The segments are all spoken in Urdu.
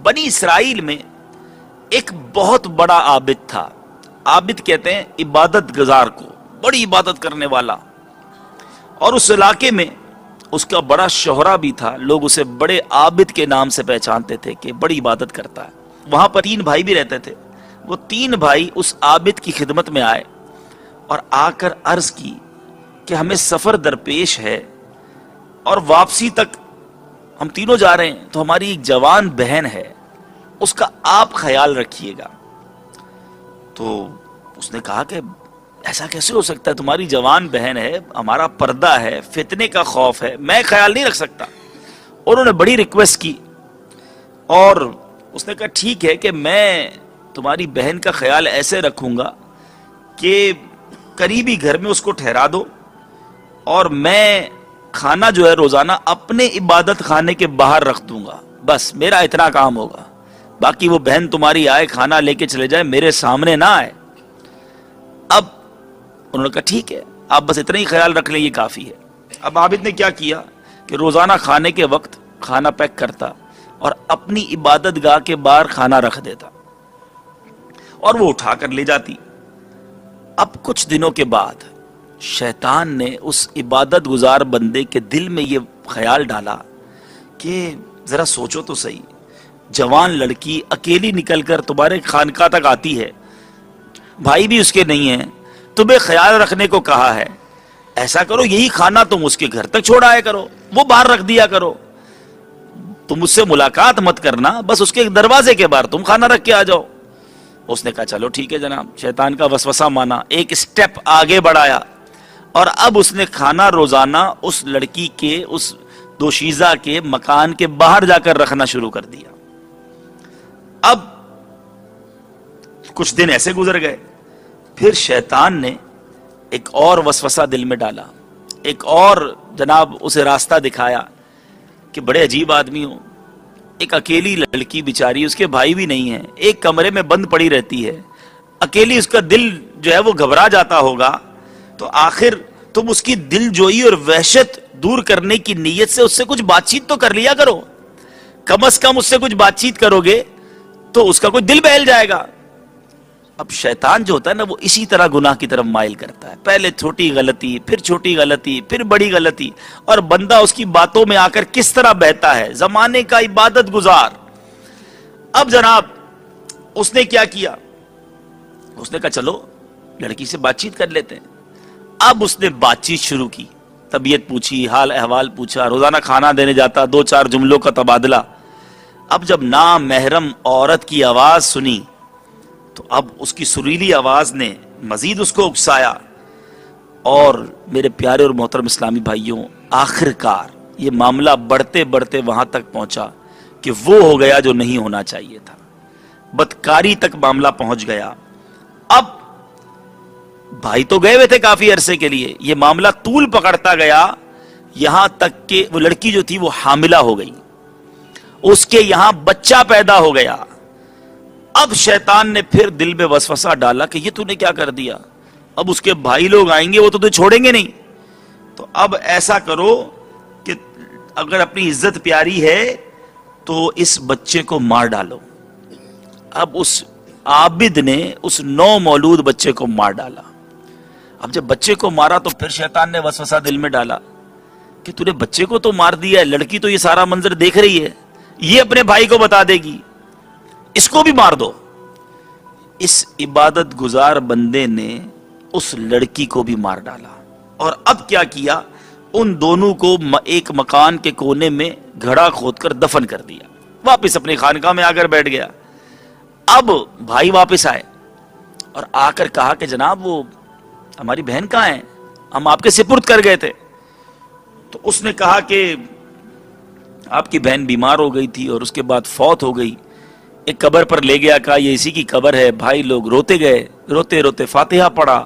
بنی اسرائیل میں ایک بہت بڑا عابد تھا. عابد کہتے ہیں عبادت گزار کو، بڑی عبادت کرنے والا. اور اس علاقے میں اس کا بڑا شہرہ بھی تھا، لوگ اسے بڑے عابد کے نام سے پہچانتے تھے کہ بڑی عبادت کرتا ہے. وہاں پر 3 بھائی بھی رہتے تھے. وہ 3 بھائی اس عابد کی خدمت میں آئے اور آ کر عرض کی کہ ہمیں سفر درپیش ہے اور واپسی تک ہم تینوں جا رہے ہیں، تو ہماری ایک جوان بہن ہے، اس کا آپ خیال رکھیے گا. تو اس نے کہا کہ ایسا کیسے ہو سکتا ہے، تمہاری جوان بہن ہے، ہمارا پردہ ہے، فتنے کا خوف ہے، میں خیال نہیں رکھ سکتا. انہوں نے بڑی ریکویسٹ کی اور اس نے کہا ٹھیک ہے کہ میں تمہاری بہن کا خیال ایسے رکھوں گا کہ قریبی گھر میں اس کو ٹھہرا دو، اور میں کھانا جو ہے روزانہ اپنے عبادت خانے کے باہر رکھ دوں گا، بس میرا اتنا کام ہوگا. باقی وہ بہن تمہاری آئے کھانا لے کے چلے جائے، میرے سامنے نہ آئے. اب انہوں نے کہا ٹھیک ہے، آپ بس اتنا ہی خیال رکھ لیں، یہ کافی ہے. اب عابد نے کیا کیا کہ روزانہ کھانے کے وقت کھانا پیک کرتا اور اپنی عبادت گاہ کے باہر کھانا رکھ دیتا اور وہ اٹھا کر لے جاتی. اب کچھ دنوں کے بعد شیطان نے اس عبادت گزار بندے کے دل میں یہ خیال ڈالا کہ ذرا سوچو تو صحیح، جوان لڑکی اکیلی نکل کر تمہارے خانقاہ تک آتی ہے، بھائی بھی اس کے نہیں ہیں، تمہیں خیال رکھنے کو کہا ہے، ایسا کرو یہی کھانا تم اس کے گھر تک چھوڑ آیا کرو، وہ باہر رکھ دیا کرو، تم اس سے ملاقات مت کرنا، بس اس کے دروازے کے باہر تم کھانا رکھ کے آ جاؤ. اس نے کہا چلو ٹھیک ہے جناب. شیطان کا وسوسہ مانا، ایک سٹیپ آگے بڑھایا اور اب اس نے کھانا روزانہ اس لڑکی کے، اس دوشیزہ کے مکان کے باہر جا کر رکھنا شروع کر دیا. اب کچھ دن ایسے گزر گئے، پھر شیطان نے ایک اور وسوسہ دل میں ڈالا، ایک اور جناب اسے راستہ دکھایا کہ بڑے عجیب آدمی ہو، ایک اکیلی لڑکی بیچاری، اس کے بھائی بھی نہیں ہیں، ایک کمرے میں بند پڑی رہتی ہے، اکیلی، اس کا دل جو ہے وہ گھبرا جاتا ہوگا، تو آخر تم اس کی دل جوئی اور وحشت دور کرنے کی نیت سے اس سے کچھ بات چیت تو کر لیا کرو، کم از کم اس سے کچھ بات چیت کرو گے تو اس کا کوئی دل بہل جائے گا. اب شیطان جو ہوتا ہے نا، وہ اسی طرح گناہ کی طرف مائل کرتا ہے، پہلے چھوٹی غلطی، پھر چھوٹی غلطی، پھر بڑی غلطی، اور بندہ اس کی باتوں میں آ کر کس طرح بہتا ہے، زمانے کا عبادت گزار. اب جناب اس نے کیا کیا، اس نے کہا چلو لڑکی سے بات چیت کر لیتے ہیں. اب اس نے بات چیت شروع کی، طبیعت پوچھی، حال احوال پوچھا، روزانہ کھانا دینے جاتا، 2-4 جملوں کا تبادلہ. اب جب نامحرم عورت کی آواز سنی تو اب اس کی سریلی آواز نے مزید اس کو اکسایا. اور میرے پیارے اور محترم اسلامی بھائیوں، آخر کار یہ معاملہ بڑھتے بڑھتے وہاں تک پہنچا کہ وہ ہو گیا جو نہیں ہونا چاہیے تھا، بدکاری تک معاملہ پہنچ گیا. اب بھائی تو گئے ہوئے تھے کافی عرصے کے لیے، یہ معاملہ طول پکڑتا گیا یہاں تک کہ وہ لڑکی جو تھی وہ حاملہ ہو گئی، اس کے یہاں بچہ پیدا ہو گیا. اب شیطان نے پھر دل میں وسوسہ ڈالا کہ یہ تو نے کیا کر دیا، اب اس کے بھائی لوگ آئیں گے، وہ تو تجھے چھوڑیں گے نہیں، تو اب ایسا کرو کہ اگر اپنی عزت پیاری ہے تو اس بچے کو مار ڈالو. اب اس عابد نے اس نو مولود بچے کو مار ڈالا. اب جب بچے کو مارا تو پھر شیطان نے وسوسہ دل میں ڈالا کہ تو نے بچے کو تو مار دیا ہے، لڑکی تو یہ سارا منظر دیکھ رہی ہے، یہ اپنے بھائی کو بتا دے گی، اس کو بھی مار دو. اس عبادت گزار بندے نے اس لڑکی کو بھی مار ڈالا. اور اب کیا کیا، ان دونوں کو ایک مکان کے کونے میں گھڑا کھود کر دفن کر دیا، واپس اپنی خانقاہ میں آ کر بیٹھ گیا. اب بھائی واپس آئے اور آ کر کہا کہ جناب وہ ہماری بہن کہاں ہے، ہم آپ کے سپرد کر گئے تھے. تو اس نے کہا کہ آپ کی بہن بیمار ہو گئی تھی اور اس کے بعد فوت ہو گئی، ایک قبر پر لے گیا، کہا یہ اسی کی قبر ہے. بھائی لوگ روتے گئے، روتے روتے فاتحہ پڑھا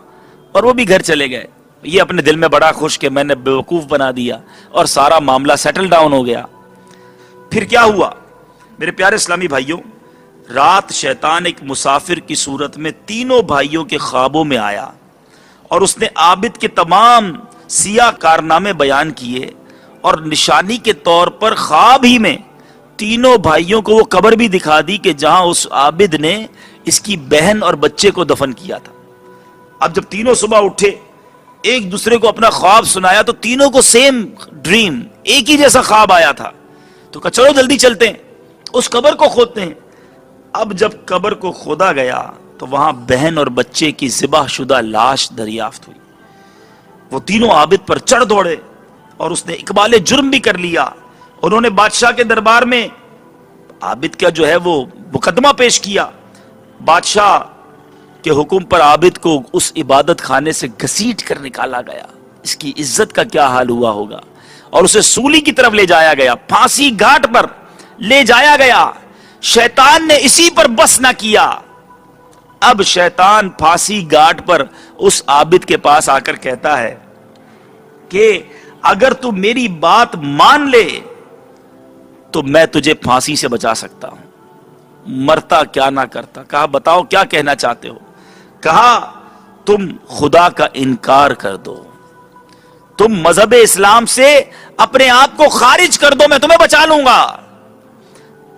اور وہ بھی گھر چلے گئے. یہ اپنے دل میں بڑا خوش کہ میں نے بیوقوف بنا دیا اور سارا معاملہ سیٹل ڈاؤن ہو گیا. پھر کیا ہوا میرے پیارے اسلامی بھائیوں، رات شیطان ایک مسافر کی صورت میں تینوں بھائیوں کے خوابوں میں آیا اور اس نے عابد کے تمام سیاہ کارنامے بیان کیے اور نشانی کے طور پر خواب ہی میں تینوں بھائیوں کو وہ قبر بھی دکھا دی کہ جہاں اس عابد نے اس کی بہن اور بچے کو دفن کیا تھا. اب جب تینوں صبح اٹھے, ایک دوسرے کو اپنا خواب سنایا, تو تینوں کو سیم ڈریم, ایک ہی جیسا خواب آیا تھا. تو کہا چلو جلدی چلتے ہیں, اس قبر کو کھودتے ہیں. اب جب قبر کو کھودا گیا تو وہاں بہن اور بچے کی ذبح شدہ لاش دریافت ہوئی. وہ تینوں عابد پر چڑھ دوڑے اور اس نے اقبال جرم بھی کر لیا. انہوں نے بادشاہ کے دربار میں عابد کا جو ہے وہ مقدمہ پیش کیا. بادشاہ کے حکم پر عابد کو اس عبادت خانے سے گھسیٹ کر نکالا گیا. اس کی عزت کا کیا حال ہوا ہوگا. اور اسے سولی کی طرف لے جایا گیا, پھانسی گھاٹ پر لے جایا گیا. شیطان نے اسی پر بس نہ کیا. اب شیطان پھانسی گھاٹ پر اس عابد کے پاس آ کر کہتا ہے کہ اگر تو میری بات مان لے تو میں تجھے پھانسی سے بچا سکتا ہوں. مرتا کیا نہ کرتا. کہا بتاؤ کیا کہنا چاہتے ہو. کہا تم خدا کا انکار کر دو, تم مذہب اسلام سے اپنے آپ کو خارج کر دو, میں تمہیں بچا لوں گا.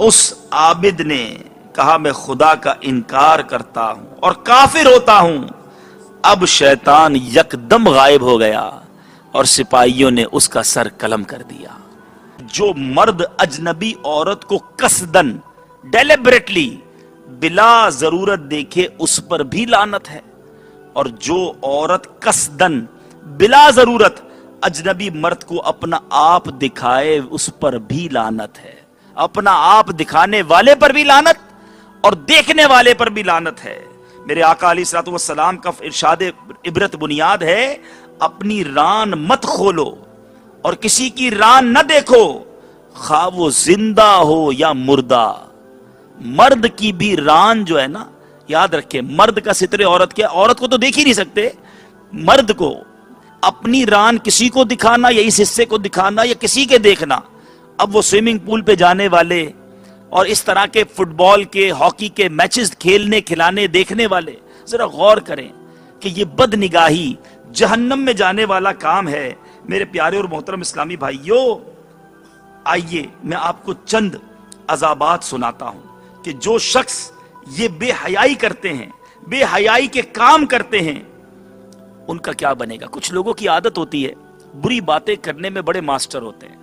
اس عابد نے کہا میں خدا کا انکار کرتا ہوں اور کافر ہوتا ہوں. اب شیطان یکدم غائب ہو گیا اور سپاہیوں نے اس کا سر قلم کر دیا. جو مرد اجنبی عورت کو قصدن ڈیلیبریٹلی بلا ضرورت دیکھے اس پر بھی لعنت ہے, اور جو عورت قصدن بلا ضرورت اجنبی مرد کو اپنا آپ دکھائے اس پر بھی لعنت ہے. اپنا آپ دکھانے والے پر بھی لعنت اور دیکھنے والے پر بھی لعنت ہے. میرے آقا علیہ الصلوۃ والسلام کا ارشاد عبرت بنیاد ہے, اپنی ران مت کھولو اور کسی کی ران نہ دیکھو, خواہ وہ زندہ ہو یا مردہ. مرد کی بھی ران جو ہے نا, یاد رکھے, مرد کا ستر عورت کیا, عورت کو تو دیکھ ہی نہیں سکتے. مرد کو اپنی ران کسی کو دکھانا یا اس حصے کو دکھانا یا کسی کے دیکھنا. اب وہ سوئمنگ پول پہ جانے والے اور اس طرح کے فٹ بال کے ہاکی کے میچز کھیلنے کھلانے دیکھنے والے ذرا غور کریں کہ یہ بد نگاہی جہنم میں جانے والا کام ہے. میرے پیارے اور محترم اسلامی بھائیوں, آئیے میں آپ کو چند عذابات سناتا ہوں کہ جو شخص یہ بے حیائی کرتے ہیں, بے حیائی کے کام کرتے ہیں, ان کا کیا بنے گا. کچھ لوگوں کی عادت ہوتی ہے بری باتیں کرنے میں بڑے ماسٹر ہوتے ہیں.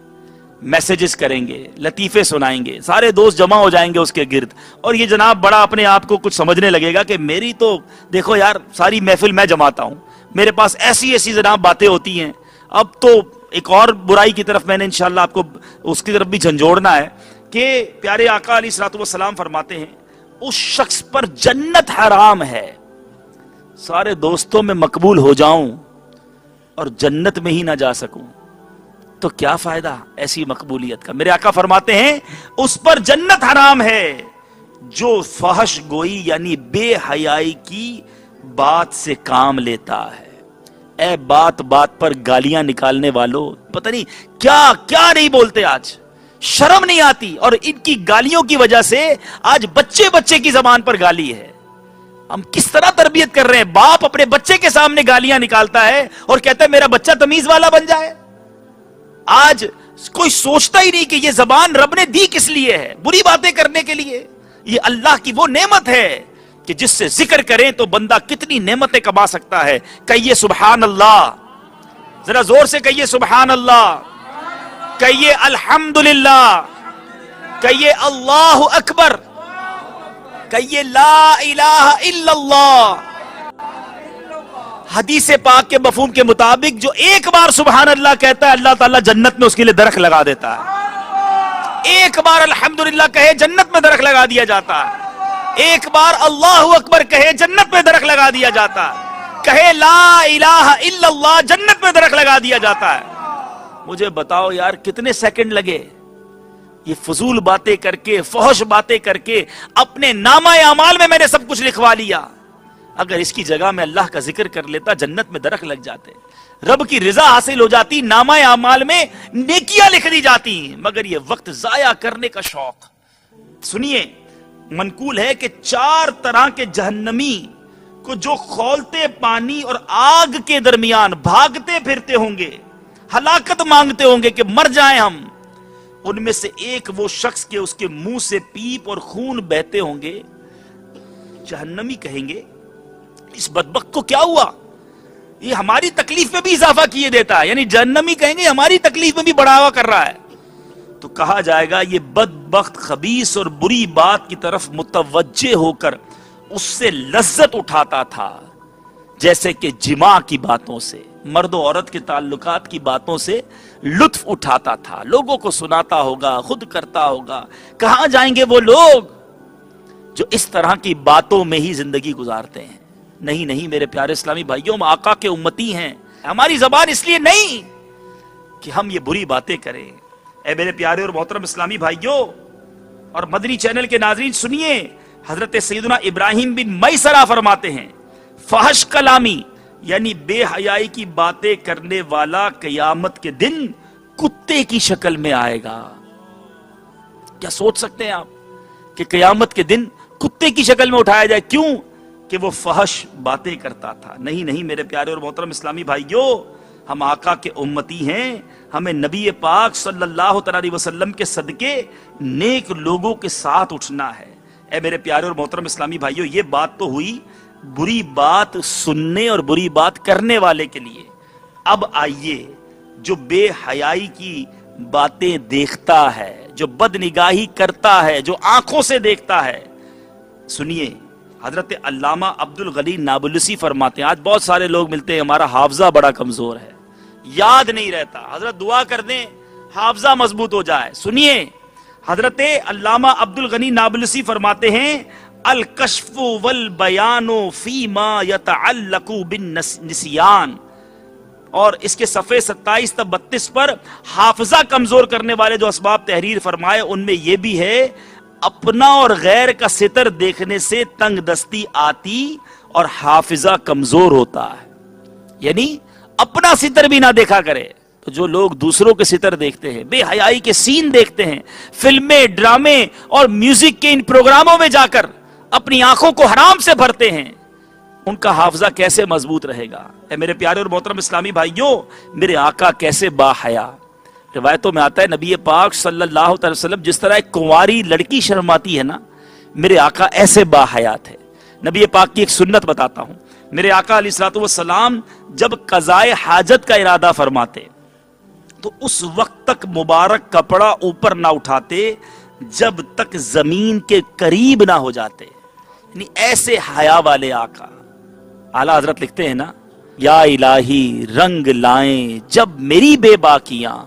میسیجز کریں گے, لطیفے سنائیں گے, سارے دوست جمع ہو جائیں گے اس کے گرد, اور یہ جناب بڑا اپنے آپ کو کچھ سمجھنے لگے گا کہ میری تو دیکھو یار ساری محفل میں جماتا ہوں, میرے پاس ایسی ایسی جناب باتیں ہوتی ہیں. اب تو ایک اور برائی کی طرف میں نے انشاءاللہ آپ کو اس کی طرف بھی جھنجھوڑنا ہے کہ پیارے آقا علیہ الصلوۃ والسلام فرماتے ہیں اس شخص پر جنت حرام ہے. سارے دوستوں میں مقبول ہو جاؤں اور جنت میں ہی نہ جا سکوں تو کیا فائدہ ایسی مقبولیت کا. میرے آقا فرماتے ہیں اس پر جنت حرام ہے جو فحش گوئی یعنی بے حیائی کی بات سے کام لیتا ہے. اے بات بات پر گالیاں نکالنے والوں, پتہ نہیں کیا کیا نہیں بولتے, آج شرم نہیں آتی, اور ان کی گالیوں کی وجہ سے آج بچے بچے کی زبان پر گالی ہے. ہم کس طرح تربیت کر رہے ہیں. باپ اپنے بچے کے سامنے گالیاں نکالتا ہے اور کہتا ہے میرا بچہ تمیز والا بن جائے. آج کوئی سوچتا ہی نہیں کہ یہ زبان رب نے دی کس لیے ہے, بری باتیں کرنے کے لیے. یہ اللہ کی وہ نعمت ہے کہ جس سے ذکر کریں تو بندہ کتنی نعمتیں کما سکتا ہے. کہیے سبحان اللہ, ذرا زور سے کہیے سبحان اللہ, کہیے الحمدللہ, کہیے اللہ اکبر, کہیے لا الہ الا اللہ. حدیث پاک کے مفہوم کے مطابق جو ایک بار سبحان اللہ کہتا ہے اللہ تعالیٰ جنت میں اس کے لیے درخت لگا دیتا ہے. ایک بار الحمدللہ کہے جنت میں درخت لگا دیا جاتا ہے. ایک بار اللہ اکبر کہے جنت میں درخت لگا دیا جاتا ہے. کہے لا الہ الا اللہ جنت میں درخت لگا دیا جاتا ہے. مجھے بتاؤ یار کتنے سیکنڈ لگے یہ فضول باتیں کر کے, فحش باتیں کر کے اپنے نامہ اعمال میں نے سب کچھ لکھوا لیا. اگر اس کی جگہ میں اللہ کا ذکر کر لیتا جنت میں درخت لگ جاتے, رب کی رضا حاصل ہو جاتی, نامہ اعمال میں نیکیاں لکھ دی جاتی. مگر یہ وقت ضائع کرنے کا شوق. سنیے, منقول ہے کہ 4 طرح کے جہنمی کو جو کھولتے پانی اور آگ کے درمیان بھاگتے پھرتے ہوں گے, ہلاکت مانگتے ہوں گے کہ مر جائیں ہم, ان میں سے ایک وہ شخص کے اس کے منہ سے پیپ اور خون بہتے ہوں گے. جہنمی کہیں گے اس بدبخت کو کیا ہوا, یہ ہماری تکلیف میں بھی اضافہ کیے دیتا ہے. یعنی جہنمی کہیں گے ہماری تکلیف میں بھی بڑھاوا کر رہا ہے. تو کہا جائے گا یہ بدبخت خبیث اور بری بات کی طرف متوجہ ہو کر اس سے لذت اٹھاتا تھا, جیسے کہ جماع کی باتوں سے, مرد و عورت کے تعلقات کی باتوں سے لطف اٹھاتا تھا. لوگوں کو سناتا ہوگا, خود کرتا ہوگا. کہاں جائیں گے وہ لوگ جو اس طرح کی باتوں میں ہی زندگی گزارتے ہیں؟ نہیں نہیں میرے پیارے اسلامی بھائیوں, ہم آقا کے امتی ہیں. ہماری زبان اس لیے نہیں کہ ہم یہ بری باتیں کریں. اے میرے پیارے اور محترم اسلامی بھائیوں اور مدنی چینل کے ناظرین, سنیے حضرت سیدنا ابراہیم بن میسرہ فرماتے ہیں فحش کلامی یعنی بے حیائی کی باتیں کرنے والا قیامت کے دن کتے کی شکل میں آئے گا. کیا سوچ سکتے ہیں آپ کہ قیامت کے دن کتے کی شکل میں اٹھایا جائے؟ کیوں کہ وہ فحش باتیں کرتا تھا. نہیں نہیں میرے پیارے اور محترم اسلامی بھائیوں, ہم آقا کے امتی ہیں. ہمیں نبی پاک صلی اللہ علیہ وسلم کے صدقے نیک لوگوں کے ساتھ اٹھنا ہے. اے میرے پیارے اور محترم اسلامی بھائیوں, یہ بات تو ہوئی بری بات سننے اور بری بات کرنے والے کے لیے. اب آئیے جو بے حیائی کی باتیں دیکھتا ہے, جو بد نگاہی کرتا ہے, جو آنکھوں سے دیکھتا ہے, سنیے حضرت علامہ عبد الغنی نابلسی فرماتے ہیں, آج بہت سارے لوگ ملتے ہیں ہمارا حافظہ بڑا کمزور ہے, یاد نہیں رہتا. حضرت دعا کر دیں حافظہ مضبوط ہو جائے. سنیے حضرت علامہ عبد الغنی نابلسی فرماتے ہیں الکشف والبیان فیما یتعلق بالنسیان, اور اس کے صفحے 27 تا 32 پر حافظہ کمزور کرنے والے جو اسباب تحریر فرمائے ان میں یہ بھی ہے اپنا اور غیر کا ستر دیکھنے سے تنگ دستی آتی اور حافظہ کمزور ہوتا ہے. یعنی اپنا ستر بھی نہ دیکھا کرے. تو جو لوگ دوسروں کے ستر دیکھتے ہیں, بے حیائی کے سین دیکھتے ہیں, فلمیں, ڈرامے اور میوزک کے ان پروگراموں میں جا کر اپنی آنکھوں کو حرام سے بھرتے ہیں, ان کا حافظہ کیسے مضبوط رہے گا؟ اے میرے پیارے اور محترم اسلامی بھائیوں, میرے آقا کیسے با حیا. روایتوں میں آتا ہے نبی پاک صلی اللہ علیہ وسلم جس طرح ایک کنواری لڑکی شرماتی ہے نا, میرے آقا ایسے با حیا تھے. نبی پاک کی ایک سنت بتاتا ہوں. میرے آقا علیہ الصلوۃ والسلام جب قضائے حاجت کا ارادہ فرماتے تو اس وقت تک مبارک کپڑا اوپر نہ اٹھاتے جب تک زمین کے قریب نہ ہو جاتے. یعنی ایسے حیا والے آقا. اعلیٰ حضرت لکھتے ہیں نا, یا الہی رنگ لائیں جب میری بے باکیاں,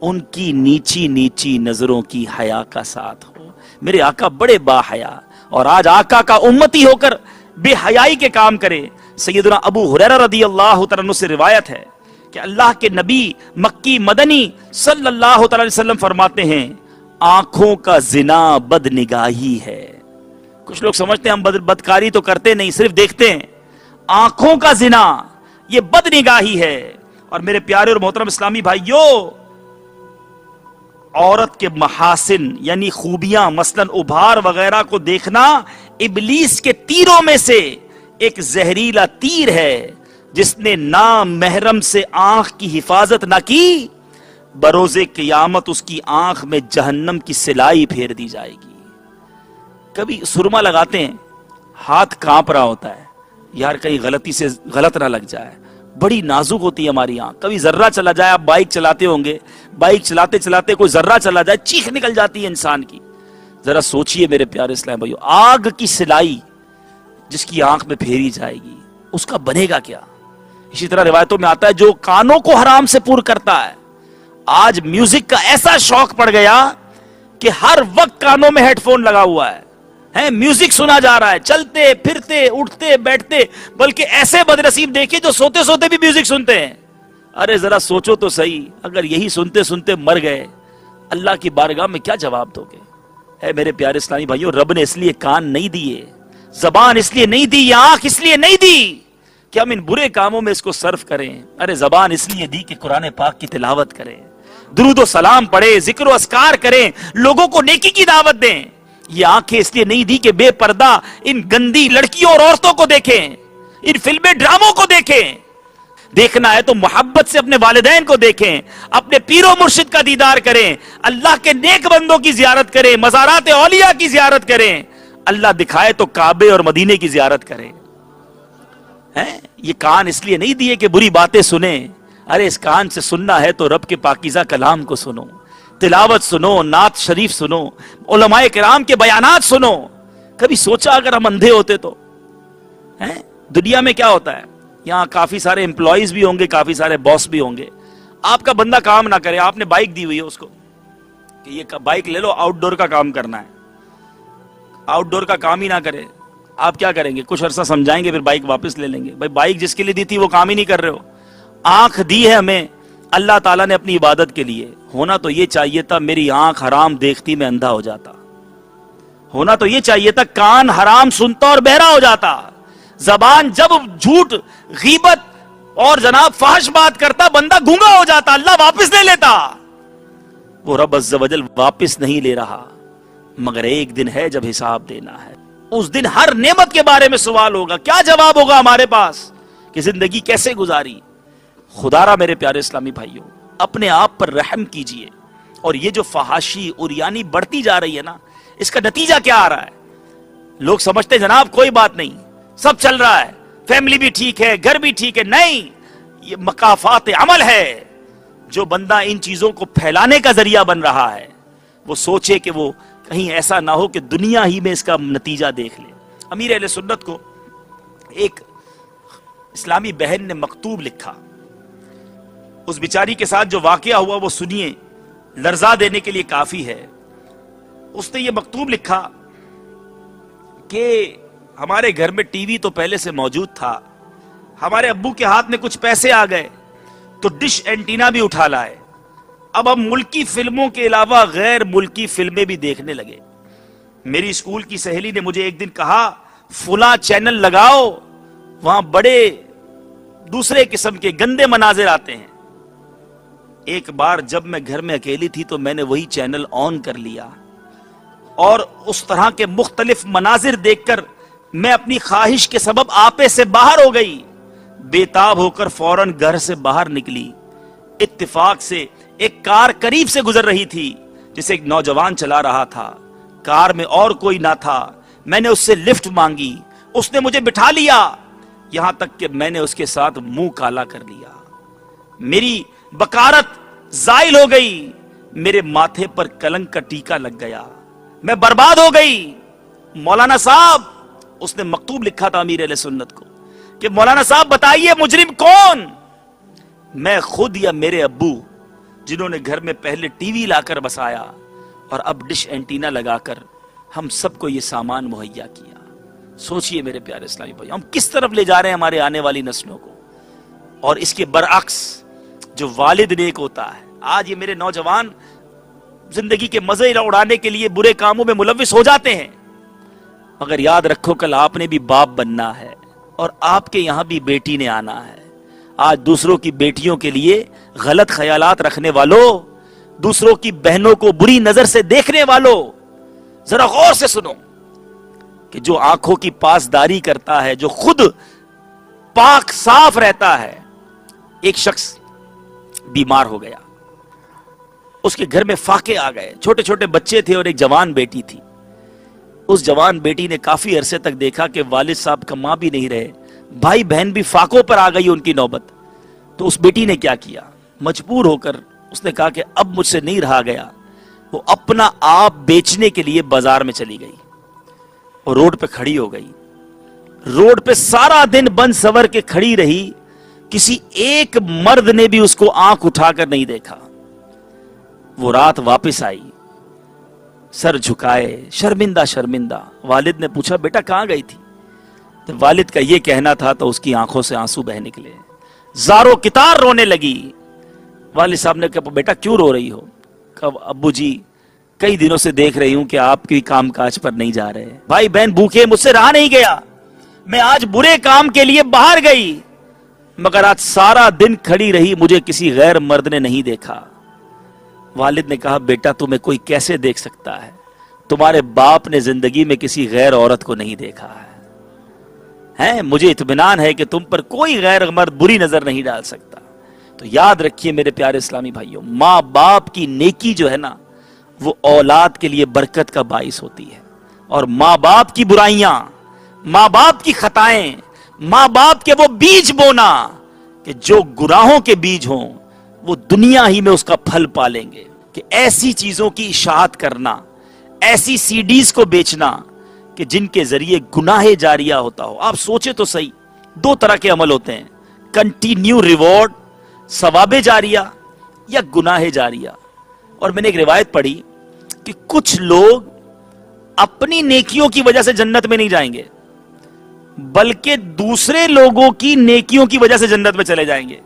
ان کی نیچی نیچی نظروں کی حیا کا ساتھ ہو. میرے آقا بڑے با حیا, اور آج آقا کا امتی ہو کر بے حیائی کے کام کرے. سیدنا ابو ہریرہ رضی اللہ تعالیٰ عنہ سے روایت ہے کہ اللہ کے نبی مکی مدنی صلی اللہ تعالی وسلم فرماتے ہیں آنکھوں کا زنا بد نگاہی ہے. کچھ لوگ سمجھتے ہیں ہم بدکاری تو کرتے نہیں, صرف دیکھتے ہیں. آنکھوں کا زنا یہ بد نگاہی ہے. اور میرے پیارے اور محترم اسلامی بھائیوں, عورت کے محاسن یعنی خوبیاں مثلاً ابھار وغیرہ کو دیکھنا ابلیس کے تیروں میں سے ایک زہریلا تیر ہے. جس نے نام محرم سے آنکھ کی حفاظت نہ کی, بروز قیامت اس کی آنکھ میں جہنم کی سلائی پھیر دی جائے گی. کبھی سرما لگاتے ہیں, ہاتھ کانپ رہا ہوتا ہے, یار کہیں غلطی سے غلط نہ لگ جائے. بڑی نازک ہوتی ہے ہماری آنکھ. کبھی ذرہ چلا جائے, آپ بائک چلاتے ہوں گے, بائک چلاتے چلاتے کوئی ذرہ چلا جائے, چیخ نکل جاتی ہے انسان کی. ذرا سوچئے میرے پیارے اسلام بھائیو, آگ کی سلائی جس کی آنکھ میں پھیری جائے گی اس کا بنے گا کیا؟ اسی طرح روایتوں میں آتا ہے جو کانوں کو حرام سے پور کرتا ہے. آج میوزک کا ایسا شوق پڑ گیا کہ ہر وقت کانوں میں ہیڈ فون لگا ہوا ہے, میوزک سنا جا رہا ہے, چلتے پھرتے اٹھتے بیٹھتے. بلکہ ایسے بدنصیب دیکھیں جو سوتے سوتے بھی میوزک سنتے ہیں. ارے ذرا سوچو تو صحیح, اگر یہی سنتے سنتے مر گئے, اللہ کی بارگاہ میں کیا جواب دو گے؟ اے میرے پیارے اسلامی بھائیوں, رب نے اس لیے کان نہیں دیے, زبان اس لیے نہیں دی, آنکھ اس لیے نہیں دی کہ ہم ان برے کاموں میں اس کو صرف کریں. ارے زبان اس لیے دی کہ قرآن پاک کی تلاوت کریں, درود و سلام پڑھیں, ذکر و اذکار کریں, لوگوں کو نیکی کی دعوت دیں. یہ آنکھیں اس لیے نہیں دی کہ بے پردہ ان گندی لڑکیوں اور عورتوں کو دیکھیں, ان فلمیں ڈراموں کو دیکھیں. دیکھنا ہے تو محبت سے اپنے والدین کو دیکھیں، اپنے پیر و مرشد کا دیدار کریں، اللہ کے نیک بندوں کی زیارت کریں، مزارات اولیاء کی زیارت کریں، اللہ دکھائے تو کعبے اور مدینے کی زیارت کریں۔ یہ کان اس لیے نہیں دیے کہ بری باتیں سنیں، ارے اس کان سے سننا ہے تو رب کے پاکیزہ کلام کو سنو، تلاوت سنو، نعت شریف سنو، علماء کرام کے بیانات سنو۔ کبھی سوچا اگر ہم اندھے ہوتے تو؟ دنیا میں کیا ہوتا ہے، یہاں کافی سارے امپلائیز بھی ہوں گے، کافی سارے باس بھی ہوں گے، آپ کا بندہ کام نہ کرے، آپ نے بائک دی ہوئی ہے اس کو کہ یہ بائک لے لو، آؤٹ ڈور کا کام کرنا ہے، آؤٹ ڈور کا کام ہی نہ کرے، آپ کیا کریں گے؟ کچھ عرصہ سمجھائیں گے، پھر بائک واپس لے لیں گے۔ بھائی بائک جس کے لیے دی تھی وہ کام ہی نہیں کر رہے ہو۔ آنکھ دی ہے ہمیں اللہ تعالیٰ نے اپنی عبادت کے لیے، ہونا تو یہ چاہیے تھا میری آنکھ حرام دیکھتی میں اندھا ہو جاتا، ہونا تو یہ چاہیے تھا کان حرام سنتا اور بہرا ہو جاتا، زبان جب جھوٹ غیبت اور جناب فحش بات کرتا بندہ گونگا ہو جاتا، اللہ واپس لے لیتا۔ وہ رب عز و جل واپس نہیں لے رہا، مگر ایک دن ہے جب حساب دینا ہے، اس دن ہر نعمت کے بارے میں سوال ہوگا، کیا جواب ہوگا ہمارے پاس کہ زندگی کیسے گزاری۔ خدا را میرے پیارے اسلامی بھائیوں، اپنے آپ پر رحم کیجئے۔ اور یہ جو فحاشی عریانی بڑھتی جا رہی ہے نا، اس کا نتیجہ کیا آ رہا ہے؟ لوگ سمجھتے جناب کوئی بات نہیں، سب چل رہا ہے، فیملی بھی ٹھیک ہے، گھر بھی ٹھیک ہے، نہیں، یہ مکافات عمل ہے۔ جو بندہ ان چیزوں کو پھیلانے کا ذریعہ بن رہا ہے وہ سوچے کہ وہ کہیں ایسا نہ ہو کہ دنیا ہی میں اس کا نتیجہ دیکھ لے۔ امیر اہل سنت کو ایک اسلامی بہن نے مکتوب لکھا، اس بیچاری کے ساتھ جو واقعہ ہوا وہ سنیے، لرزا دینے کے لیے کافی ہے۔ اس نے یہ مکتوب لکھا کہ ہمارے گھر میں ٹی وی تو پہلے سے موجود تھا، ہمارے ابو کے ہاتھ میں کچھ پیسے آ گئے تو ڈش اینٹینا بھی اٹھا لائے، اب ہم ملکی فلموں کے علاوہ غیر ملکی فلمیں بھی دیکھنے لگے۔ میری اسکول کی سہیلی نے مجھے ایک دن کہا فلاں چینل لگاؤ، وہاں بڑے دوسرے قسم کے گندے مناظر آتے ہیں۔ ایک بار جب میں گھر میں اکیلی تھی تو میں نے وہی چینل آن کر لیا، اور اس طرح کے مختلف مناظر دیکھ کر میں اپنی خواہش کے سبب آپے سے باہر ہو گئی، بے تاب ہو کر فوراً گھر سے باہر نکلی۔ اتفاق سے ایک کار قریب سے گزر رہی تھی جسے ایک نوجوان چلا رہا تھا، کار میں اور کوئی نہ تھا، میں نے اس سے لفٹ مانگی، اس نے مجھے بٹھا لیا، یہاں تک کہ میں نے اس کے ساتھ منہ کالا کر لیا، میری بکارت زائل ہو گئی، میرے ماتھے پر کلنک کا ٹیکا لگ گیا، میں برباد ہو گئی۔ مولانا صاحب، اس نے مکتوب لکھا تھا امیر اہل سنت کو کہ مولانا صاحب بتائیے مجرم کون؟ میں خود یا میرے ابو، جنہوں نے گھر میں پہلے ٹی وی لا کر بسایا اور اب ڈش اینٹینا لگا کر ہم سب کو یہ سامان مہیا کیا۔ سوچئے میرے پیارے اسلامی بھائی، ہم کس طرف لے جا رہے ہیں ہمارے آنے والی نسلوں کو۔ اور اس کے برعکس جو والد نیک ہوتا ہے، آج یہ میرے نوجوان زندگی کے مزے اڑانے کے لیے برے کاموں میں ملوث ہو جاتے ہیں، مگر یاد رکھو کل آپ نے بھی باپ بننا ہے، اور آپ کے یہاں بھی بیٹی نے آنا ہے۔ آج دوسروں کی بیٹیوں کے لیے غلط خیالات رکھنے والوں، دوسروں کی بہنوں کو بری نظر سے دیکھنے والوں، ذرا غور سے سنو کہ جو آنکھوں کی پاسداری کرتا ہے، جو خود پاک صاف رہتا ہے، ایک شخص بیمار ہو گیا، اس کے گھر میں فاقے آ گئے، چھوٹے چھوٹے بچے تھے اور ایک جوان بیٹی تھی۔ اس جوان بیٹی نے کافی عرصے تک دیکھا کہ والد صاحب کا ماں بھی نہیں رہے، بھائی بہن بھی فاقوں پر آ گئی ان کی نوبت۔ تو اس بیٹی نے کیا کیا؟ مجبور ہو کر اس نے کہا کہ اب مجھ سے نہیں رہا گیا، وہ اپنا آپ بیچنے کے لیے بازار میں چلی گئی اور روڈ پہ کھڑی ہو گئی، روڈ پہ سارا دن بن سور کے کھڑی رہی، کسی ایک مرد نے بھی اس کو آنکھ اٹھا کر نہیں دیکھا۔ وہ رات واپس آئی، سر جھکائے، شرمندہ شرمندہ۔ والد نے پوچھا بیٹا کہاں گئی تھی؟ تو والد کا یہ کہنا تھا تو اس کی آنکھوں سے آنسو بہ نکلے، زارو کتار رونے لگی۔ والد صاحب نے کہا بیٹا کیوں رو رہی ہو؟ کہا ابو جی کئی دنوں سے دیکھ رہی ہوں کہ آپ کی کام کاج پر نہیں جا رہے، بھائی بہن بھوکے، مجھ سے رہا نہیں گیا، میں آج برے کام کے لیے باہر گئی، مگر آج سارا دن کھڑی رہی، مجھے کسی غیر مرد نے نہیں دیکھا۔ والد نے کہا بیٹا تمہیں کوئی کیسے دیکھ سکتا ہے؟ تمہارے باپ نے زندگی میں کسی غیر عورت کو نہیں دیکھا ہے۔ ہیں مجھے اطمینان ہے کہ تم پر کوئی غیر مرد بری نظر نہیں ڈال سکتا. تو یاد رکھیے میرے پیارے اسلامی بھائیوں، ماں باپ کی نیکی جو ہے نا وہ اولاد کے لیے برکت کا باعث ہوتی ہے، اور ماں باپ کی برائیاں، ماں باپ کی خطائیں، ماں باپ کے وہ بیج بونا کہ جو گناہوں کے بیج ہوں وہ دنیا ہی میں اس کا پھل پالیں گے. کہ ایسی چیزوں کی اشاعت کرنا، ایسی سی ڈیز کو بیچنا کہ جن کے ذریعے گناہ جاریہ ہوتا ہو. آپ سوچے تو صحیح، دو طرح کے عمل ہوتے ہیں، کنٹینیو ریوارڈ ثواب جاریہ یا گناہ جاریہ. اور میں نے ایک روایت پڑھی کہ کچھ لوگ اپنی نیکیوں کی وجہ سے جنت میں نہیں جائیں گے بلکہ دوسرے لوگوں کی نیکیوں کی وجہ سے جنت میں چلے جائیں گے.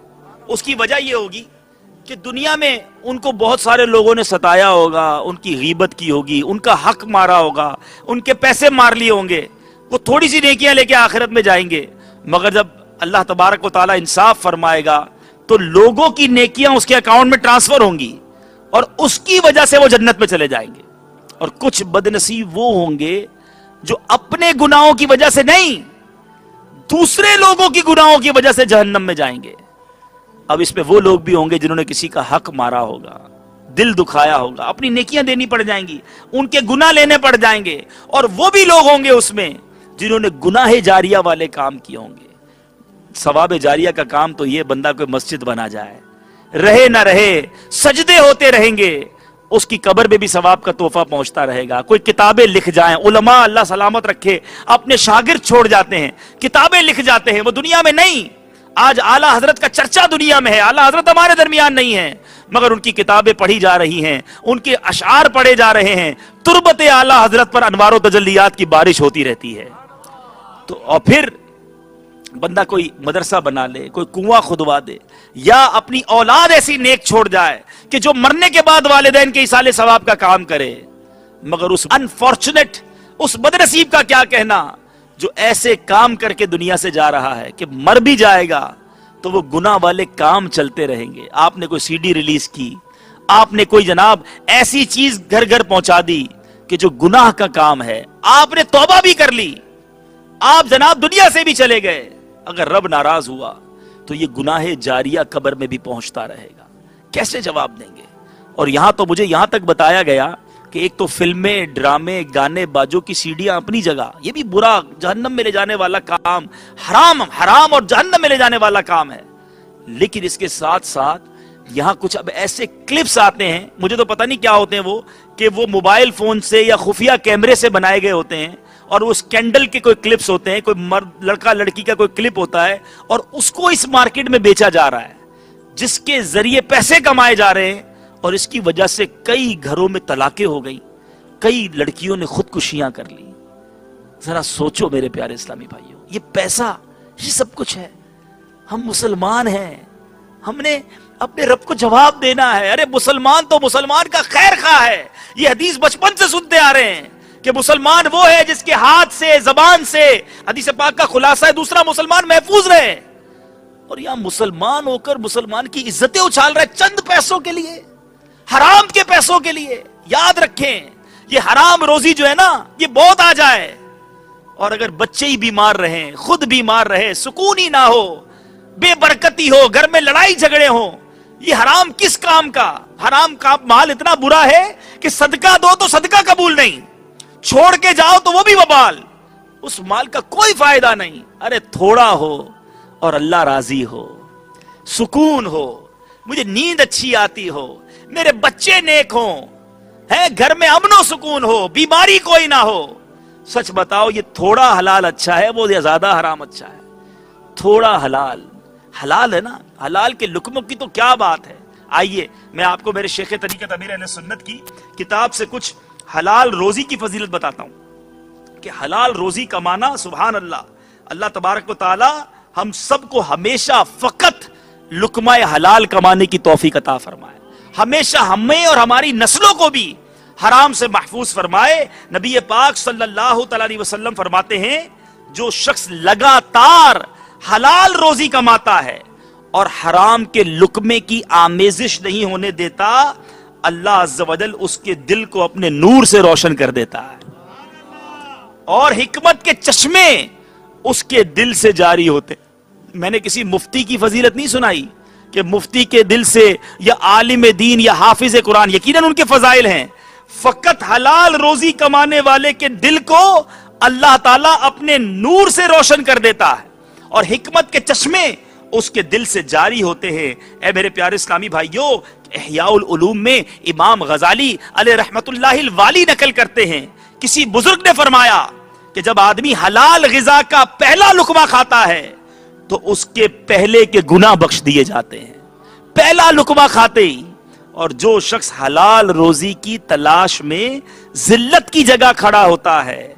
اس کی وجہ یہ ہوگی کہ دنیا میں ان کو بہت سارے لوگوں نے ستایا ہوگا، ان کی غیبت کی ہوگی، ان کا حق مارا ہوگا، ان کے پیسے مار لیے ہوں گے، وہ تھوڑی سی نیکیاں لے کے آخرت میں جائیں گے. مگر جب اللہ تبارک و تعالی انصاف فرمائے گا تو لوگوں کی نیکیاں اس کے اکاؤنٹ میں ٹرانسفر ہوں گی اور اس کی وجہ سے وہ جنت میں چلے جائیں گے. اور کچھ بدنصیب وہ ہوں گے جو اپنے گناہوں کی وجہ سے نہیں، دوسرے لوگوں کی گناہوں کی وجہ سے جہنم میں جائیں گے. اب اس میں وہ لوگ بھی ہوں گے جنہوں نے کسی کا حق مارا ہوگا، دل دکھایا ہوگا، اپنی نیکیاں دینی پڑ جائیں گی، ان کے گناہ لینے پڑ جائیں گے. اور وہ بھی لوگ ہوں گے اس میں جنہوں نے گناہ جاریہ والے کام کیے ہوں گے. ثواب جاریہ کا کام تو یہ بندہ کوئی مسجد بنا جائے، رہے نہ رہے سجدے ہوتے رہیں گے، اس کی قبر میں بھی ثواب کا تحفہ پہنچتا رہے گا. کوئی کتابیں لکھ جائیں، علماء اللہ سلامت رکھے اپنے شاگرد چھوڑ جاتے ہیں، کتابیں لکھ جاتے ہیں، وہ دنیا میں نہیں. آج اعلیٰ حضرت کا چرچا دنیا میں ہے، اعلیٰ حضرت ہمارے درمیان نہیں ہیں مگر ان کی کتابیں پڑھی جا رہی ہیں، ان کے اشعار پڑھے جا رہے ہیں، تربت اعلیٰ حضرت پر انوار و تجلیات کی بارش ہوتی رہتی ہے. تو اور پھر بندہ کوئی مدرسہ بنا لے، کوئی کنواں کھدوا دے، یا اپنی اولاد ایسی نیک چھوڑ جائے کہ جو مرنے کے بعد والدین کے ایصال ثواب کا کام کرے. مگر اس انفارچونیٹ، اس بدنصیب کا کیا کہنا جو ایسے کام کر کے دنیا سے جا رہا ہے کہ مر بھی جائے گا تو وہ گناہ والے کام چلتے رہیں گے. آپ نے کوئی سی ڈی ریلیز کی، آپ نے کوئی جناب ایسی چیز گھر گھر پہنچا دی کہ جو گناہ کا کام ہے، آپ نے توبہ بھی کر لی، آپ جناب دنیا سے بھی چلے گئے، اگر رب ناراض ہوا تو یہ گناہ جاریہ قبر میں بھی پہنچتا رہے گا. کیسے جواب دیں گے؟ اور یہاں تو مجھے یہاں تک بتایا گیا کہ ایک تو فلمیں، ڈرامے، گانے بازوں کی سیڈیاں اپنی جگہ، یہ بھی برا، جہنم میں لے جانے والا کام، حرام اور جہنم میں لے جانے والا کام ہے. لیکن اس کے ساتھ ساتھ یہاں کچھ اب ایسے کلپس آتے ہیں، مجھے تو پتہ نہیں کیا ہوتے ہیں وہ، کہ وہ موبائل فون سے یا خفیہ کیمرے سے بنائے گئے ہوتے ہیں، اور وہ اسکینڈل کے کوئی کلپس ہوتے ہیں، کوئی مرد لڑکا لڑکی کا کوئی کلپ ہوتا ہے اور اس کو اس مارکیٹ میں بیچا جا رہا ہے، جس کے ذریعے پیسے کمائے جا رہے ہیں. اور اس کی وجہ سے کئی گھروں میں طلاقیں ہو گئی، کئی لڑکیوں نے خودکشیاں کر لی. ذرا سوچو میرے پیارے اسلامی بھائیوں، یہ پیسہ، یہ سب کچھ ہے. ہم مسلمان ہیں، ہم نے اپنے رب کو جواب دینا ہے. ارے مسلمان تو مسلمان کا خیر خواہ ہے. یہ حدیث بچپن سے سنتے آ رہے ہیں کہ مسلمان وہ ہے جس کے ہاتھ سے، زبان سے، حدیث پاک کا خلاصہ ہے دوسرا مسلمان محفوظ رہے. اور یہاں مسلمان ہو کر مسلمان کی عزتیں اچھال رہے چند پیسوں کے لیے، حرام کے پیسوں کے لیے. یاد رکھیں یہ حرام روزی جو ہے نا یہ بہت آ جائے، اور اگر بچے ہی بیمار رہیں، خود بیمار رہے، سکون ہی نہ ہو، بے برکتی ہو، گھر میں لڑائی جھگڑے ہوں، یہ حرام کس کام کا؟ حرام کا مال اتنا برا ہے کہ صدقہ دو تو صدقہ قبول نہیں، چھوڑ کے جاؤ تو وہ بھی وبال، اس مال کا کوئی فائدہ نہیں. ارے تھوڑا ہو اور اللہ راضی ہو، سکون ہو، مجھے نیند اچھی آتی ہو، میرے بچے نیک ہوں، ہے گھر میں امن و سکون ہو، بیماری کوئی نہ ہو. سچ بتاؤ یہ تھوڑا حلال اچھا ہے وہ یا زیادہ حرام اچھا ہے؟ تھوڑا حلال حلال ہے نا. حلال کے لقموں کی تو کیا بات ہے. آئیے میں آپ کو میرے شیخ طریقت امیر اہل سنت کی کتاب سے کچھ حلال روزی کی فضیلت بتاتا ہوں کہ حلال روزی کمانا، سبحان اللہ، اللہ تبارک و تعالی ہم سب کو ہمیشہ فقط لقمہ حلال کمانے کی توفیق عطا فرمائے، ہمیشہ ہمیں اور ہماری نسلوں کو بھی حرام سے محفوظ فرمائے. نبی پاک صلی اللہ تعالی علیہ وسلم فرماتے ہیں جو شخص لگاتار حلال روزی کماتا ہے اور حرام کے لقمے کی آمیزش نہیں ہونے دیتا، اللہ عز و جل اس کے دل کو اپنے نور سے روشن کر دیتا ہے، اور حکمت کے چشمے اس کے دل سے جاری ہوتے. میں نے کسی مفتی کی فضیلت نہیں سنائی کہ مفتی کے دل سے یا عالم دین یا حافظ قرآن، یقیناً ان کے فضائل ہیں، فقط حلال روزی کمانے والے کے دل کو اللہ تعالیٰ اپنے نور سے روشن کر دیتا ہے اور حکمت کے چشمے اس کے دل سے جاری ہوتے ہیں. اے میرے پیارے اسلامی بھائیوں، احیاء العلوم میں امام غزالی علیہ رحمت اللہ الوالی نقل کرتے ہیں، کسی بزرگ نے فرمایا کہ جب آدمی حلال غذا کا پہلا لقمہ کھاتا ہے تو اس کے پہلے کے گناہ بخش دیے جاتے ہیں، پہلا لقمہ کھاتے ہی. اور جو شخص حلال روزی کی تلاش میں ذلت کی جگہ کھڑا ہوتا ہے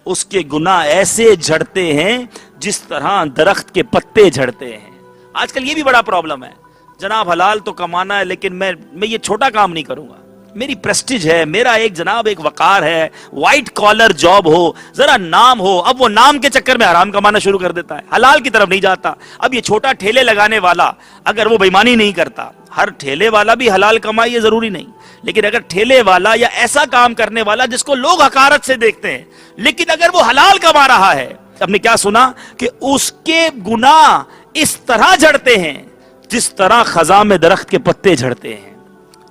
اس کے گناہ ایسے جھڑتے ہیں جس طرح درخت کے پتے جھڑتے ہیں. آج کل یہ بھی بڑا پرابلم ہے، جناب حلال تو کمانا ہے لیکن میں یہ چھوٹا کام نہیں کروں گا، میری پریسٹیج ہے، میرا ایک وقار ہے، وائٹ کالر جاب ہو، ذرا نام ہو. اب وہ نام کے چکر میں حرام کمانا شروع کر دیتا ہے، حلال کی طرف نہیں جاتا. اب یہ چھوٹا ٹھیلے لگانے والا اگر وہ بےمانی نہیں کرتا، ہر ٹھیلے والا بھی حلال کمائے یہ ضروری نہیں، لیکن اگر ٹھیلے والا یا ایسا کام کرنے والا جس کو لوگ حقارت سے دیکھتے ہیں لیکن اگر وہ حلال کما رہا ہے، ہم نے کیا سنا کہ اس کے گناہ اس طرح جھڑتے ہیں جس طرح خزاں میں درخت کے پتے جھڑتے ہیں.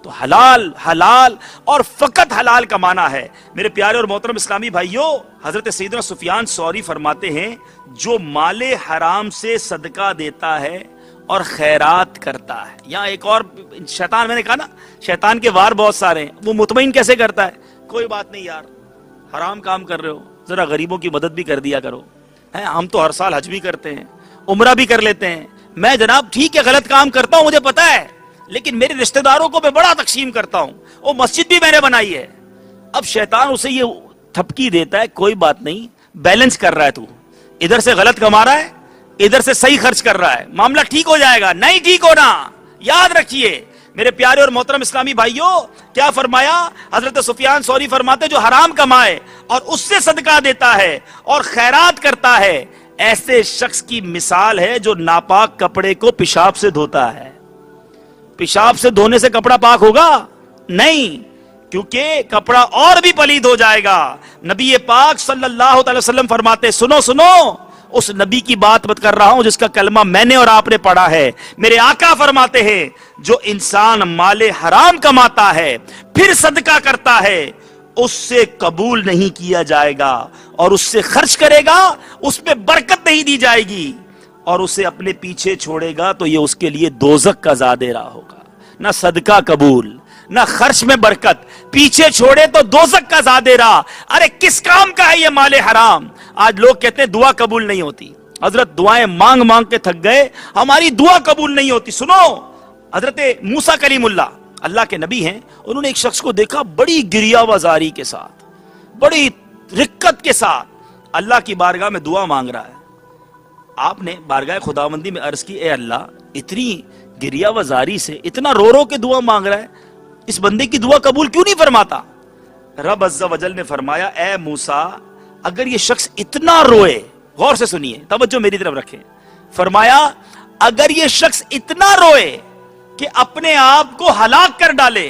تو حلال حلال اور فقط حلال کمانا ہے. میرے پیارے اور محترم اسلامی بھائیوں، حضرت سیدنا سفیان ثوری فرماتے ہیں جو مال حرام سے صدقہ دیتا ہے اور خیرات کرتا ہے. یہاں ایک اور شیطان، میں نے کہا نا شیطان کے وار بہت سارے ہیں. وہ مطمئن کیسے کرتا ہے؟ کوئی بات نہیں یار، حرام کام کر رہے ہو، ذرا غریبوں کی مدد بھی کر دیا کرو. ہم تو ہر سال حج بھی کرتے ہیں، عمرہ بھی کر لیتے ہیں. میں جناب ٹھیک ہے غلط کام کرتا ہوں، مجھے پتا ہے، لیکن میرے رشتہ داروں کو میں بڑا تقسیم کرتا ہوں، وہ مسجد بھی میں نے بنائی ہے. اب شیطان اسے یہ تھپکی دیتا ہے، کوئی بات نہیں، بیلنس کر رہا ہے، تو ادھر سے غلط کما رہا ہے، ادھر سے صحیح خرچ کر رہا ہے، معاملہ ٹھیک ہو جائے گا. نہیں ٹھیک ہونا، یاد رکھیے میرے پیارے اور محترم اسلامی بھائیوں. کیا فرمایا حضرت سفیان ثوری؟ فرماتے جو حرام کمائے اور اس سے صدقہ دیتا ہے اور خیرات کرتا ہے، ایسے شخص کی مثال ہے جو ناپاک کپڑے کو پیشاب سے دھوتا ہے. پیشاب سے دھونے سے کپڑا پاک ہوگا؟ نہیں، کیونکہ کپڑا اور بھی پلید ہو جائے گا. نبی پاک صلی اللہ علیہ وسلم فرماتے، سنو سنو، اس نبی کی بات کر رہا ہوں جس کا کلمہ میں نے اور آپ نے پڑھا ہے. میرے آقا فرماتے ہیں جو انسان مال حرام کماتا ہے پھر صدقہ کرتا ہے اس سے قبول نہیں کیا جائے گا، اور اس سے خرچ کرے گا اس میں برکت نہیں دی جائے گی، اور اسے اپنے پیچھے چھوڑے گا تو یہ اس کے لیے دوزخ کا زادہ راہ ہوگا. نہ صدقہ قبول، نہ خرچ میں برکت، پیچھے چھوڑے تو دوزخ کا زادہ راہ. ارے کس کام کا ہے یہ مال حرام؟ آج لوگ کہتے ہیں دعا قبول نہیں ہوتی. حضرت دعائیں مانگ مانگ کے تھک گئے، ہماری دعا قبول نہیں ہوتی. سنو، حضرت موسیٰ کلیم اللہ کے نبی ہیں، انہوں نے ایک شخص کو دیکھا بڑی گریہ وزاری کے ساتھ، بڑی رقت کے ساتھ اللہ کی بارگاہ میں دعا مانگ رہا ہے. آپ نے بارگاہ خداوندی میں عرض کی، اے اللہ، اتنی گریہ وزاری سے، اتنا رو رو کے دعا مانگ رہا ہے، اس بندے کی دعا قبول کیوں نہیں فرماتا؟ رب عز و جل نے فرمایا، اے موسیٰ، اگر یہ شخص اتنا روئے، غور سے سنیے، توجہ میری طرف رکھیں، فرمایا اگر یہ شخص اتنا روئے کہ اپنے آپ کو ہلاک کر ڈالے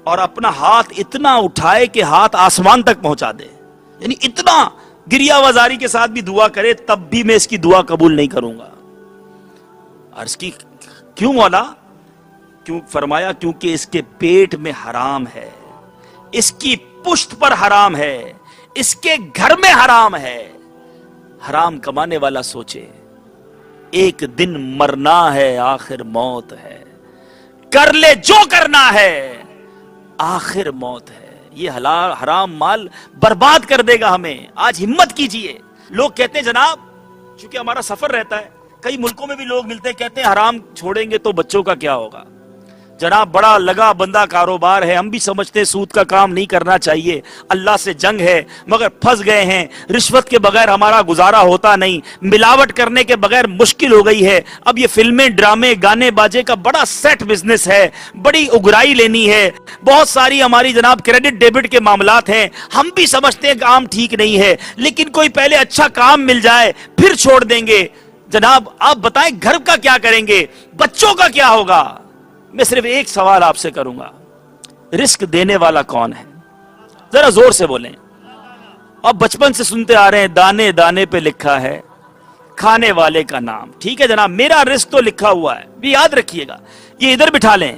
اور اپنا ہاتھ اتنا اٹھائے کہ ہاتھ آسمان تک پہنچا دے، یعنی اتنا گریہ وزاری کے ساتھ بھی دعا کرے، تب بھی میں اس کی دعا قبول نہیں کروں گا. عرض کی کیوں مولا؟ کیوں؟ فرمایا کیونکہ اس کے پیٹ میں حرام ہے، اس کی پشت پر حرام ہے، اس کے گھر میں حرام ہے. حرام کمانے والا سوچے، ایک دن مرنا ہے، آخر موت ہے، کر لے جو کرنا ہے، آخر موت ہے. یہ حرام مال برباد کر دے گا ہمیں. آج ہمت کیجئے. لوگ کہتے ہیں جناب، چونکہ ہمارا سفر رہتا ہے، کئی ملکوں میں بھی لوگ ملتے ہیں، کہتے ہیں حرام چھوڑیں گے تو بچوں کا کیا ہوگا؟ جناب بڑا لگا بندہ کاروبار ہے، ہم بھی سمجھتے ہیں سود کا کام نہیں کرنا چاہیے، اللہ سے جنگ ہے، مگر پھنس گئے ہیں. رشوت کے بغیر ہمارا گزارا ہوتا نہیں، ملاوٹ کرنے کے بغیر مشکل ہو گئی ہے. اب یہ فلمیں، ڈرامے، گانے باجے کا بڑا سیٹ بزنس ہے، بڑی اگرائی لینی ہے، بہت ساری ہماری جناب کریڈٹ ڈیبٹ کے معاملات ہیں. ہم بھی سمجھتے ہیں کام ٹھیک نہیں ہے، لیکن کوئی پہلے اچھا کام مل جائے پھر چھوڑ دیں گے. جناب آپ بتائیں گھر کا کیا کریں گے؟ بچوں کا کیا ہوگا؟ میں صرف ایک سوال آپ سے کروں گا، رزق دینے والا کون ہے؟ ذرا زور سے بولیں. اور بچپن سے سنتے آ رہے ہیں دانے دانے پہ لکھا ہے کھانے والے کا نام. ٹھیک ہے جناب, میرا رزق تو لکھا ہوا ہے, بھی یاد رکھیے گا, یہ ادھر بٹھا لیں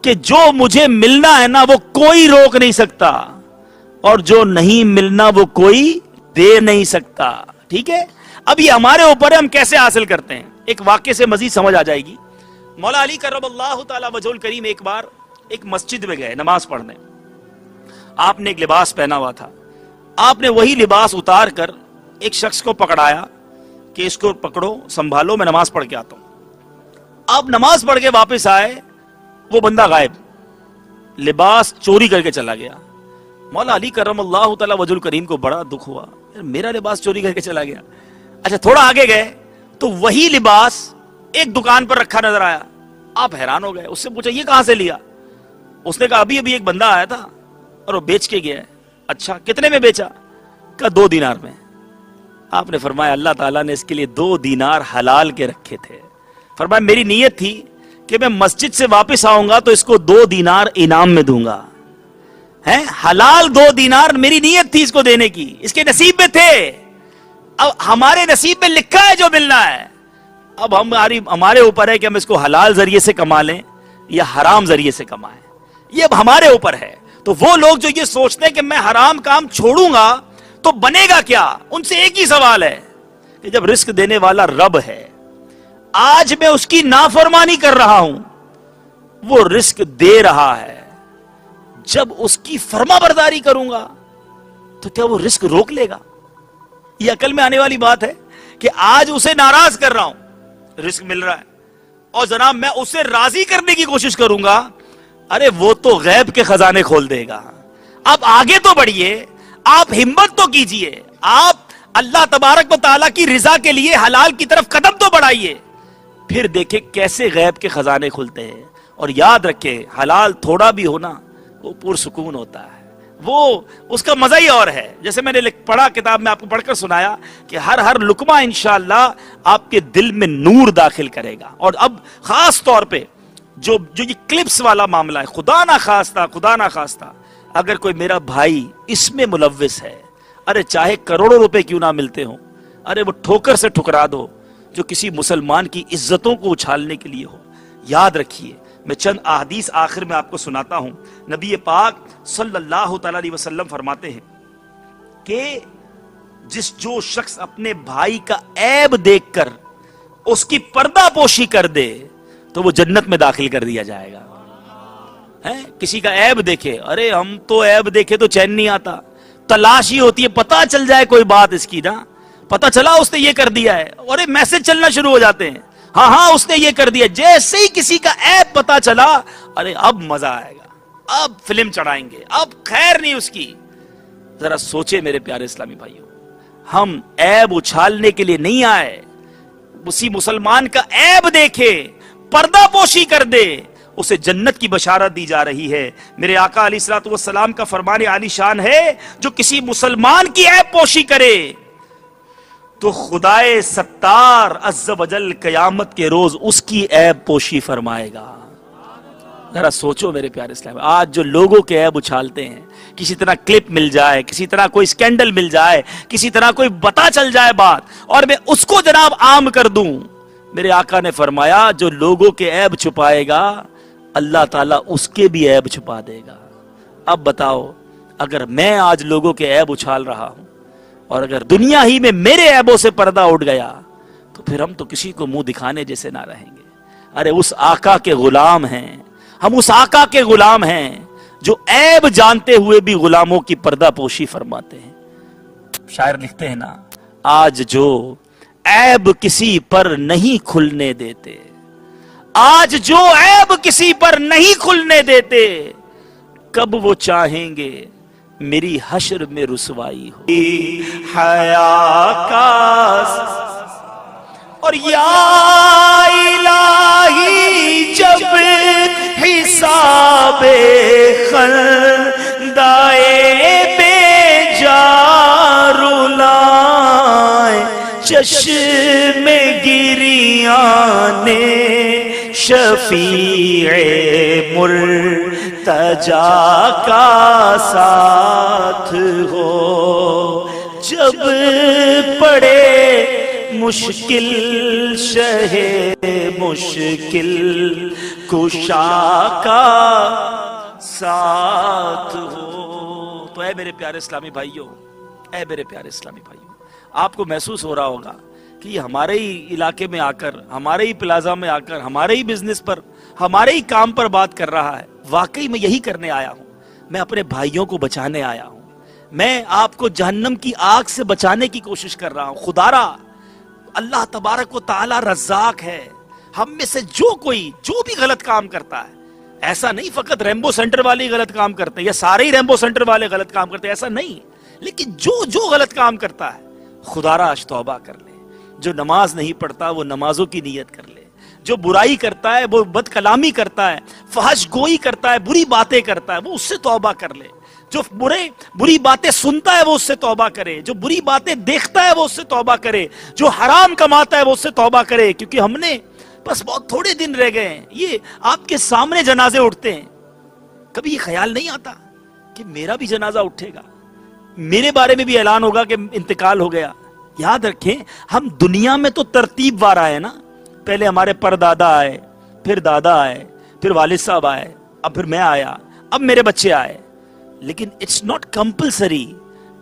کہ جو مجھے ملنا ہے نا وہ کوئی روک نہیں سکتا, اور جو نہیں ملنا وہ کوئی دے نہیں سکتا. ٹھیک ہے, اب یہ ہمارے اوپر ہے ہم کیسے حاصل کرتے ہیں. ایک واقعے سے مزید سمجھ آ جائے گی. مولا علی کرم اللہ تعالی وجہ الکریم ایک بار ایک مسجد میں گئے نماز پڑھنے. آپ نے ایک لباس پہنا ہوا تھا, آپ نے وہی لباس اتار کر ایک شخص کو پکڑایا کہ اس کو پکڑو سنبھالو میں نماز پڑھ کے آتا ہوں. آپ نماز پڑھ کے واپس آئے, وہ بندہ غائب, لباس چوری کر کے چلا گیا. مولا علی کرم اللہ تعالی وجہ الکریم کو بڑا دکھ ہوا, میرا لباس چوری کر کے چلا گیا. اچھا تھوڑا آگے گئے تو وہی لباس ایک دکان پر رکھا نظر آیا. آپ حیران ہو گئے, اس سے پوچھا یہ کہاں سے لیا؟ اس نے کہا ابھی ابھی ایک بندہ آیا تھا اور وہ بیچ کے گیا ہے. اچھا کتنے میں بیچا؟ کہا 2 دینار میں. آپ نے فرمایا اللہ تعالیٰ نے اس کے لیے 2 دینار حلال کے رکھے تھے. فرمایا میری نیت تھی کہ میں مسجد سے واپس آؤں گا تو اس کو 2 دینار انعام میں دوں گا. حلال 2 دینار میری نیت تھی اس کو دینے کی, اس کے نصیب میں تھے. اب ہمارے نصیب میں لکھا ہے جو ملنا ہے, اب ہمارے اوپر ہے کہ ہم اس کو حلال ذریعے سے کما لیں یا حرام ذریعے سے کمائیں. یہ اب ہمارے اوپر ہے. تو وہ لوگ جو یہ سوچتے ہیں کہ میں حرام کام چھوڑوں گا تو بنے گا کیا, ان سے ایک ہی سوال ہے کہ جب رزق دینے والا رب ہے, آج میں اس کی نافرمانی کر رہا ہوں, وہ رزق دے رہا ہے, جب اس کی فرما برداری کروں گا تو کیا وہ رزق روک لے گا؟ یہ عقل میں آنے والی بات ہے کہ آج اسے ناراض کر رہا ہوں, رزق مل رہا ہے, اور جناب میں اسے راضی کرنے کی کوشش کروں گا, ارے وہ تو غیب کے خزانے کھول دے گا. اب آگے تو بڑھیے, آپ ہمت تو کیجئے, آپ اللہ تبارک و تعالیٰ کی رضا کے لیے حلال کی طرف قدم تو بڑھائیے, پھر دیکھیں کیسے غیب کے خزانے کھلتے ہیں. اور یاد رکھیں حلال تھوڑا بھی ہونا وہ پرسکون ہوتا ہے, وہ اس کا مزہ ہی اور ہے. جیسے میں نے پڑھا کتاب میں آپ کو پڑھ کر سنایا کہ ہر لقمہ انشاءاللہ آپ کے دل میں نور داخل کرے گا. اور اب خاص طور پہ جو یہ کلپس والا معاملہ ہے, خدا نہ خواستہ اگر کوئی میرا بھائی اس میں ملوث ہے, ارے چاہے کروڑوں روپے کیوں نہ ملتے ہوں, ارے وہ ٹھوکر سے ٹھکرا دو جو کسی مسلمان کی عزتوں کو اچھالنے کے لیے ہو. یاد رکھیے, میں چند احادیث آخر میں آپ کو سناتا ہوں. نبی پاک صلی اللہ تعالی علیہ وسلم فرماتے ہیں کہ جو شخص اپنے بھائی کا عیب دیکھ کر اس کی پردہ پوشی کر دے تو وہ جنت میں داخل کر دیا جائے گا. کسی کا عیب دیکھے, ارے ہم تو عیب دیکھے تو چین نہیں آتا, تلاش ہی ہوتی ہے پتا چل جائے کوئی بات اس کی, نا پتا چلا اس نے یہ کر دیا ہے, اور میسج چلنا شروع ہو جاتے ہیں, ہاں اس نے یہ کر دیا. جیسے ہی کسی کا عیب پتا چلا, ارے اب مزہ آئے گا, اب فلم چڑھائیں گے, اب خیر نہیں اس کی. ذرا سوچے میرے پیارے اسلامی بھائیوں, ہم عیب اچھالنے کے لیے نہیں آئے. اسی مسلمان کا عیب دیکھے, پردہ پوشی کر دے, اسے جنت کی بشارت دی جا رہی ہے. میرے آقا علیہ الصلوۃ والسلام کا فرمان عالی شان ہے, جو کسی مسلمان کی عیب پوشی کرے تو خدائے ستار عز و جل قیامت کے روز اس کی عیب پوشی فرمائے گا. ذرا سوچو میرے پیارے اسلام, آج جو لوگوں کے عیب اچھالتے ہیں, کسی طرح کلپ مل جائے, کسی طرح کوئی سکینڈل مل جائے, کسی طرح کوئی بتا چل جائے بات, اور میں اس کو جناب عام کر دوں. میرے آقا نے فرمایا جو لوگوں کے عیب چھپائے گا اللہ تعالیٰ اس کے بھی عیب چھپا دے گا. اب بتاؤ, اگر میں آج لوگوں کے عیب اچھال رہا ہوں اور اگر دنیا ہی میں میرے عیبوں سے پردہ اٹھ گیا تو پھر ہم تو کسی کو منہ دکھانے جیسے نہ رہیں گے. ارے اس آقا کے غلام ہیں, ہم اس آقا کے غلام ہیں جو عیب جانتے ہوئے بھی غلاموں کی پردہ پوشی فرماتے ہیں. شاعر لکھتے ہیں نا, آج جو عیب کسی پر نہیں کھلنے دیتے, آج جو عیب کسی پر نہیں کھلنے دیتے, کب وہ چاہیں گے میری حشر میں رسوائی ہو. حیا کا اور یا الہی جب حساب خندائے بے جارو لائے, چشم گریاں نے شفیع مرتجا کا ساتھ ہو. جب پڑے مشکل شہ مشکل کشا کا ساتھ ہو. تو اے میرے پیارے اسلامی بھائیوں، اے میرے پیارے اسلامی بھائیوں، آپ کو محسوس ہو رہا ہوگا کہ یہ ہمارے ہی علاقے میں آ کر، ہمارے ہی پلازا میں آ کر، ہمارے ہی بزنس پر، ہمارے ہی کام پر بات کر رہا ہے. واقعی میں یہی کرنے آیا ہوں. میں اپنے بھائیوں کو بچانے آیا ہوں. میں آپ کو جہنم کی آگ سے بچانے کی کوشش کر رہا ہوں. خدا را اللہ تبارک و تعالی رزاق ہے. ہم میں سے جو کوئی جو بھی غلط کام کرتا ہے، ایسا نہیں فقط ریمبو سینٹر والے غلط کام کرتے ہیں یا سارے ہی ریمبو سینٹر والے غلط کام کرتے ہیں، ایسا نہیں، لیکن جو غلط کام کرتا ہے خدا را آج توبہ کر لے. جو نماز نہیں پڑھتا وہ نمازوں کی نیت کر لے. جو برائی کرتا ہے، وہ بد کلامی کرتا ہے، فحش گوئی کرتا ہے، بری باتیں کرتا ہے، وہ اس سے توبہ کر لے. جو بری باتیں سنتا ہے وہ اس سے توبہ کرے. جو بری باتیں دیکھتا ہے وہ اس سے توبہ کرے. جو حرام کماتا ہے وہ اس سے توبہ کرے. کیونکہ ہم نے بس بہت تھوڑے دن رہ گئے ہیں. یہ آپ کے سامنے جنازے اٹھتے ہیں، کبھی یہ خیال نہیں آتا کہ میرا بھی جنازہ اٹھے گا، میرے بارے میں بھی اعلان ہوگا کہ انتقال ہو گیا. یاد رکھیں، ہم دنیا میں تو ترتیب وار آئے نا. پہلے ہمارے پردادا آئے، پھر دادا آئے، پھر والد صاحب آئے، اب پھر میں آیا، اب میرے بچے آئے. لیکن اٹس ناٹ کمپلسری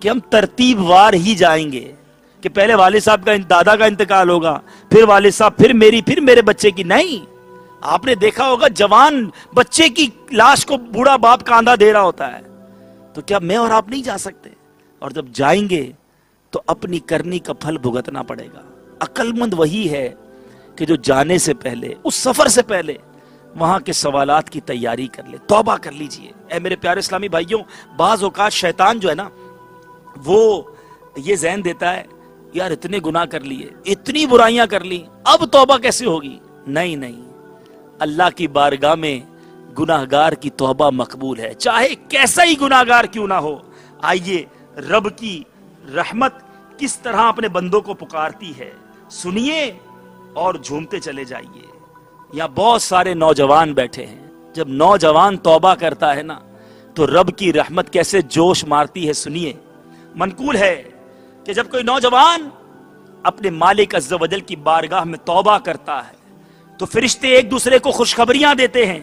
کہ ہم ترتیب وار ہی جائیں گے کہ پہلے والد صاحب کا، دادا کا انتقال ہوگا، پھر والد صاحب، پھر میری، پھر میرے بچے کی. نہیں، آپ نے دیکھا ہوگا جوان بچے کی لاش کو بوڑھا باپ کاندھا دے رہا ہوتا ہے. تو کیا میں اور آپ نہیں جا سکتے؟ اور جب جائیں گے تو اپنی کرنی کا پھل بھگتنا پڑے گا. عقل مند وہی ہے کہ جو جانے سے پہلے، اس سفر سے پہلے وہاں کے سوالات کی تیاری کر لے. توبہ کر لیجئے. اے میرے پیارے اسلامی بھائیوں، بعض اوقات شیطان جو ہے نا، وہ یہ ذہن دیتا ہے یار اتنے گناہ کر لیے، اتنی برائیاں کر لی، اب توبہ کیسے ہوگی؟ نہیں، اللہ کی بارگاہ میں گناہگار کی توبہ مقبول ہے، چاہے کیسا ہی گناہگار کیوں نہ ہو. آئیے رب کی رحمت کس طرح اپنے بندوں کو پکارتی ہے سنیے اور جھومتے چلے جائیے. یہاں بہت سارے نوجوان بیٹھے ہیں. جب نوجوان توبہ کرتا ہے نا تو رب کی رحمت کیسے جوش مارتی ہے سنیے. منقول ہے کہ جب کوئی نوجوان اپنے مالک عز و جل کی بارگاہ میں توبہ کرتا ہے تو فرشتے ایک دوسرے کو خوشخبریاں دیتے ہیں.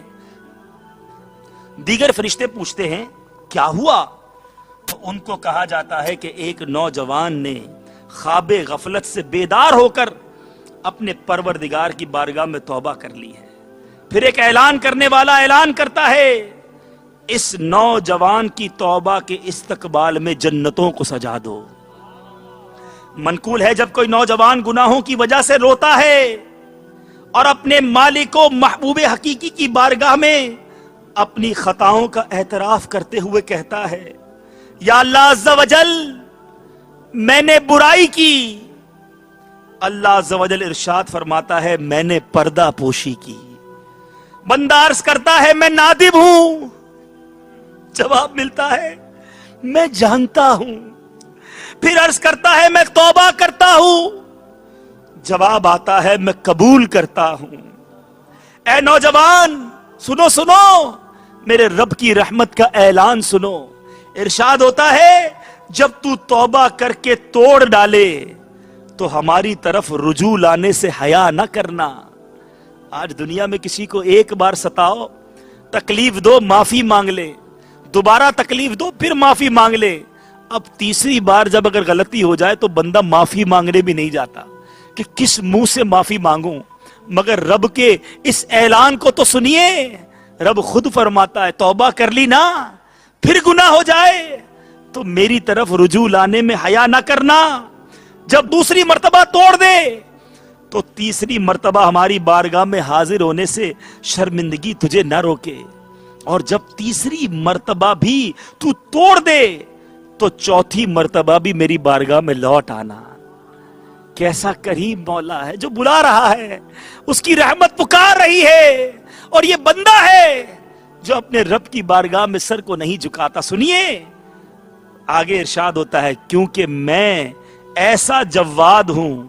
دیگر فرشتے پوچھتے ہیں کیا ہوا؟ تو ان کو کہا جاتا ہے کہ ایک نوجوان نے خواب غفلت سے بیدار ہو کر اپنے پروردگار کی بارگاہ میں توبہ کر لی ہے. پھر ایک اعلان کرنے والا اعلان کرتا ہے اس نوجوان کی توبہ کے استقبال میں جنتوں کو سجا دو. منقول ہے جب کوئی نوجوان گناہوں کی وجہ سے روتا ہے اور اپنے مالک و محبوب حقیقی کی بارگاہ میں اپنی خطاؤں کا اعتراف کرتے ہوئے کہتا ہے یا اللہ عز و جل میں نے برائی کی. اللہ عز و جل ارشاد فرماتا ہے میں نے پردہ پوشی کی. بندہ عرض کرتا ہے میں نادم ہوں. جواب ملتا ہے میں جانتا ہوں. پھر عرض کرتا ہے میں توبہ کرتا ہوں. جواب آتا ہے میں قبول کرتا ہوں. اے نوجوان سنو میرے رب کی رحمت کا اعلان سنو. ارشاد ہوتا ہے جب تو توبہ کر کے توڑ ڈالے تو ہماری طرف رجوع لانے سے حیا نہ کرنا. آج دنیا میں کسی کو ایک بار ستاؤ، تکلیف دو، معافی مانگ لے، دوبارہ تکلیف دو، پھر معافی مانگ لے. اب تیسری بار جب اگر غلطی ہو جائے تو بندہ معافی مانگنے بھی نہیں جاتا کہ کس منہ سے معافی مانگوں. مگر رب کے اس اعلان کو تو سنیے. رب خود فرماتا ہے توبہ کر لی نا، پھر گناہ ہو جائے تو میری طرف رجوع لانے میں حیا نہ کرنا. جب دوسری مرتبہ توڑ دے تو تیسری مرتبہ ہماری بارگاہ میں حاضر ہونے سے شرمندگی تجھے نہ روکے. اور جب تیسری مرتبہ بھی تو توڑ دے تو چوتھی مرتبہ بھی میری بارگاہ میں لوٹ آنا. کیسا کریم مولا ہے جو بلا رہا ہے، اس کی رحمت پکار رہی ہے، اور یہ بندہ ہے جو اپنے رب کی بارگاہ میں سر کو نہیں جھکاتا. سنیے آگے ارشاد ہوتا ہے کیونکہ میں ایسا جواد ہوں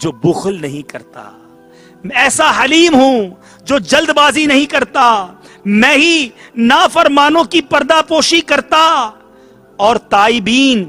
جو بخل نہیں کرتا، میں ایسا حلیم ہوں جو جلد بازی نہیں کرتا، میں ہی نافرمانوں کی پردہ پوشی کرتا اور تائبین